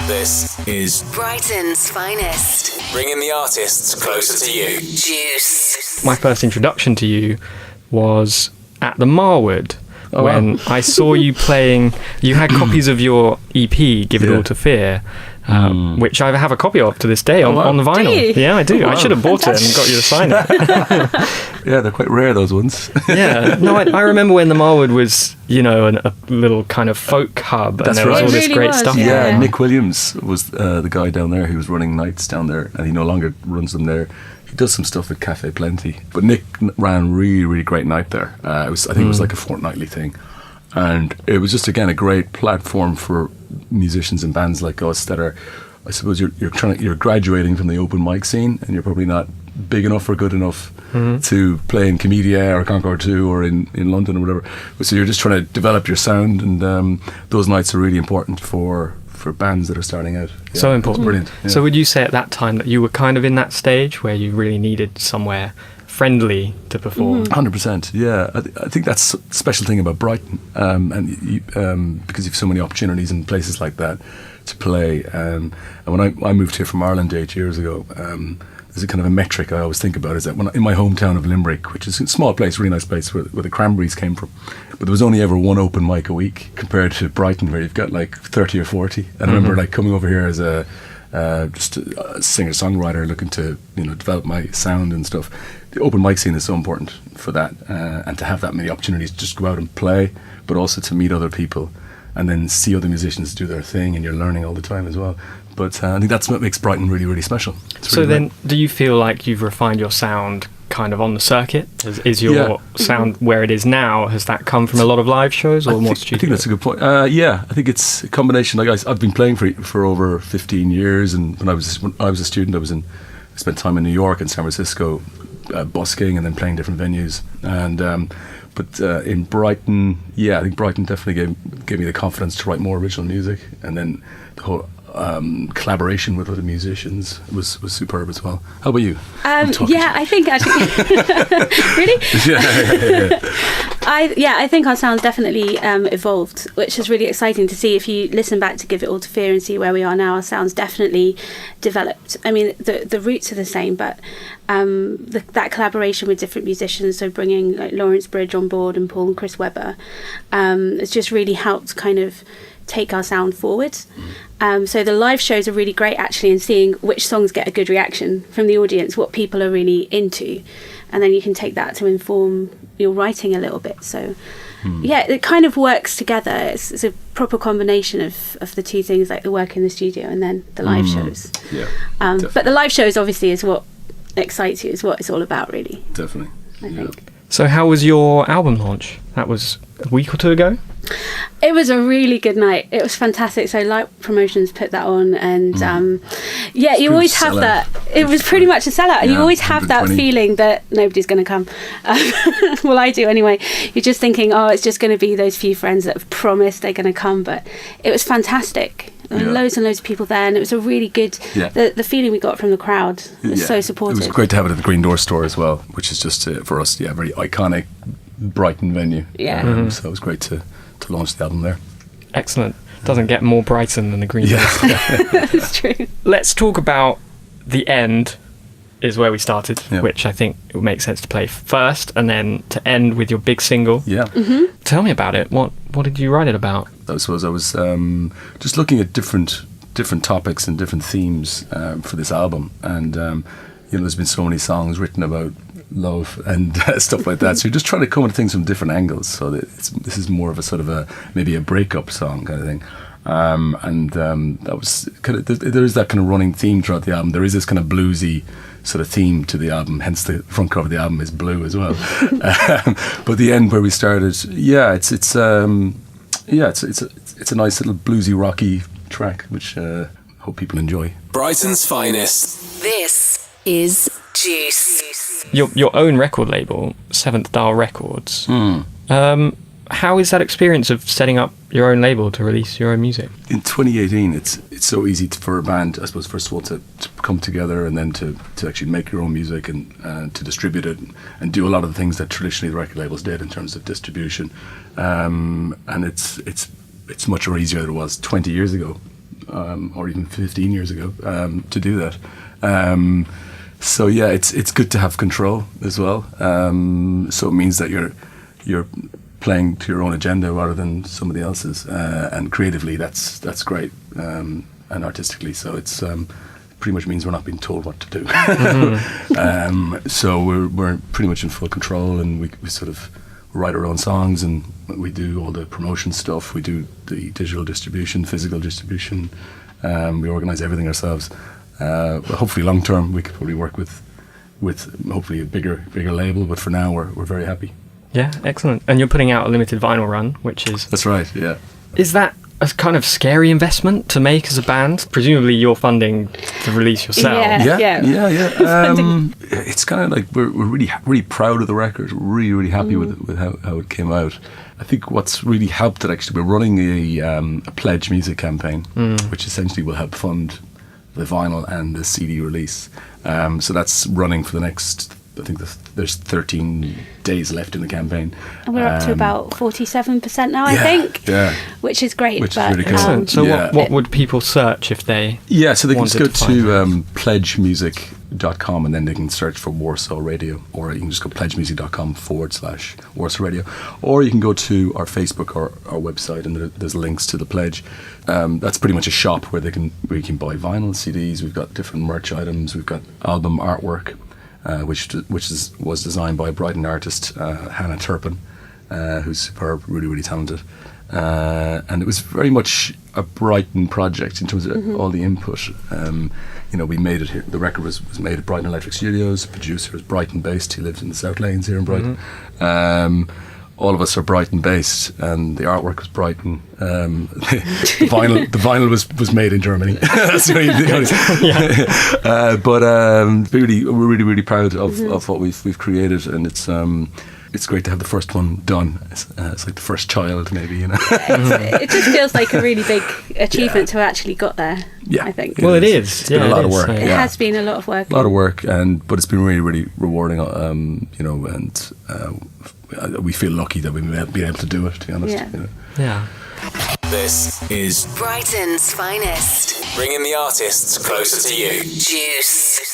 This is Brighton's Finest. Bringing the artists closer to you. Juice. My first introduction to you was at the Marwood. When I saw you playing, you had copies of your EP, Give It All to Fear, which I have a copy of to this day on the vinyl. Do you? Yeah, I do. Oh, wow. I should have bought it and got you to sign it. Yeah, they're quite rare, those ones. Yeah, no, I remember when the Marwood was, a little kind of folk hub, and That's there was right. all It this really great was, stuff. Yeah, Nick Williams was the guy down there who was running nights down there, and he no longer runs them there. He does some stuff at Cafe Plenty, but Nick ran a really, really great night there. I think it was like a fortnightly thing, and it was just again a great platform for musicians and bands like us that are, I suppose, you're graduating from the open mic scene, and you're probably not big enough or good enough to play in Comedia or Concord 2 or in London or whatever. So you're just trying to develop your sound, and those nights are really important for bands that are starting out. Yeah, So important. Brilliant. Yeah. So would you say at that time that you were kind of in that stage where you really needed somewhere friendly to perform? 100%, yeah. I think that's a special thing about Brighton, because you have so many opportunities in places like that to play. And when I moved here from Ireland 8 years ago, there's a kind of a metric I always think about, is that when in my hometown of Limerick, which is a small place, really nice place where the Cranberries came from, but there was only ever one open mic a week, compared to Brighton where you've got like 30 or 40. And I remember like coming over here as just a singer-songwriter looking to develop my sound and stuff. The open mic scene is so important for that, and to have that many opportunities to just go out and play, but also to meet other people and then see other musicians do their thing, and you're learning all the time as well. But I think that's what makes Brighton really, really special. So then, do you feel like you've refined your sound kind of on the circuit? Is your sound where it is now, has that come from a lot of live shows or more studio? I think that's a good point. Yeah, I think it's a combination. Like I've been playing for over 15 years, and when I was a student, I spent time in New York and San Francisco, busking and then playing different venues. And but in Brighton, I think Brighton definitely gave me the confidence to write more original music, and then the whole collaboration with other musicians was superb as well. How about you? I think actually really. I think our sound's definitely evolved, which is really exciting to see. If you listen back to Give It All to Fear and see where we are now, our sound's definitely developed. I mean, the roots are the same, but that collaboration with different musicians, so bringing like Lawrence Bridge on board and Paul and Chris Webber, has just really helped kind of take our sound forward. So the live shows are really great actually in seeing which songs get a good reaction from the audience, what people are really into, and then you can take that to inform your writing a little bit. So it kind of works together. It's a proper combination of the two things, like the work in the studio and then the live shows. But the live shows obviously is what excites you, is what it's all about really. Definitely. I think. So how was your album launch? That was a week or two ago? It was a really good night. It was fantastic. So Light Promotions put that on, and you always have that. It was pretty much a sellout, and you always have that feeling that nobody's going to come. Well, I do anyway. You're just thinking, it's just going to be those few friends that have promised they're going to come, but it was fantastic. Loads and loads of people there, and it was a really good. The feeling we got from the crowd was so supportive. It was great to have it at the Green Door store as well, which is just for us, a very iconic Brighton venue. So it was great to launch the album there. Excellent. Doesn't get more Brighton than the Green Door. That's true. Let's talk about The End is where we started, which I think it would make sense to play first, and then to end with your big single. Tell me about it. What did you write it about? I suppose I was just looking at different topics and different themes for this album, and there's been so many songs written about love and stuff like that, so you're just trying to come at things from different angles. So this is more of a sort of maybe a breakup song kind of thing. That was kind of, there is that kind of running theme throughout the album. There is this kind of bluesy sort of theme to the album, hence the front cover of the album is blue as well. But the end where we started, it's a nice little bluesy rocky track, which I hope people enjoy. Brighton's Finest. This is Juice. Your own record label, Seventh Dial Records. How is that experience of setting up your own label to release your own music? In 2018, it's so easy for a band, I suppose, first of all, to come together and then to actually make your own music and to distribute it and do a lot of the things that traditionally the record labels did in terms of distribution. And it's much easier than it was 20 years ago. or even 15 years ago, to do that. So yeah, it's good to have control as well. So it means that you're playing to your own agenda rather than somebody else's, and creatively that's great, and artistically. So it's pretty much means we're not being told what to do. So we're pretty much in full control, and we sort of write our own songs, and we do all the promotion stuff. We do the digital distribution, physical distribution. We organise everything ourselves. But hopefully, long term, we could probably work with hopefully a bigger label. But for now, we're very happy. Yeah, excellent. And you're putting out a limited vinyl run, which is... That's right, yeah. Is that a kind of scary investment to make as a band? Presumably you're funding the release yourself. Yeah. It's kind of like we're really proud of the record. We're really happy with how it came out. I think what's really helped it, actually, we're running a pledge music campaign, which essentially will help fund the vinyl and the CD release. So that's running for the next... I think there's 13 days left in the campaign. And we're up to about 47% now, I think. Yeah. Which is great. Which is really cool. So what would people search if they... Yeah, so they can just go to pledgemusic.com, and then they can search for Warsaw Radio, or you can just go pledgemusic.com/Warsaw Radio, or you can go to our Facebook or our website, and there's links to the pledge. That's pretty much a shop where you can buy vinyl, CDs. We've got different merch items. We've got album artwork, which was designed by a Brighton artist, Hannah Turpin, who's superb, really talented. And it was very much a Brighton project in terms of all the input. We made it here. The record was made at Brighton Electric Studios. The producer is Brighton based. He lives in the South Lanes here in Brighton. All of us are Brighton based, and the artwork was Brighton. The vinyl was made in Germany. That's the only but we're really proud of what we've created, and it's great to have the first one done. It's like the first child, maybe, It just feels like a really big achievement to have actually got there. Yeah, I think. Well, it is. It's been a lot of work. It has been a lot of work. A lot of work, but it's been really rewarding. We feel lucky that we've been able to do it, to be honest. Yeah. This is Brighton's finest. bringing the artists closer to you. Juice.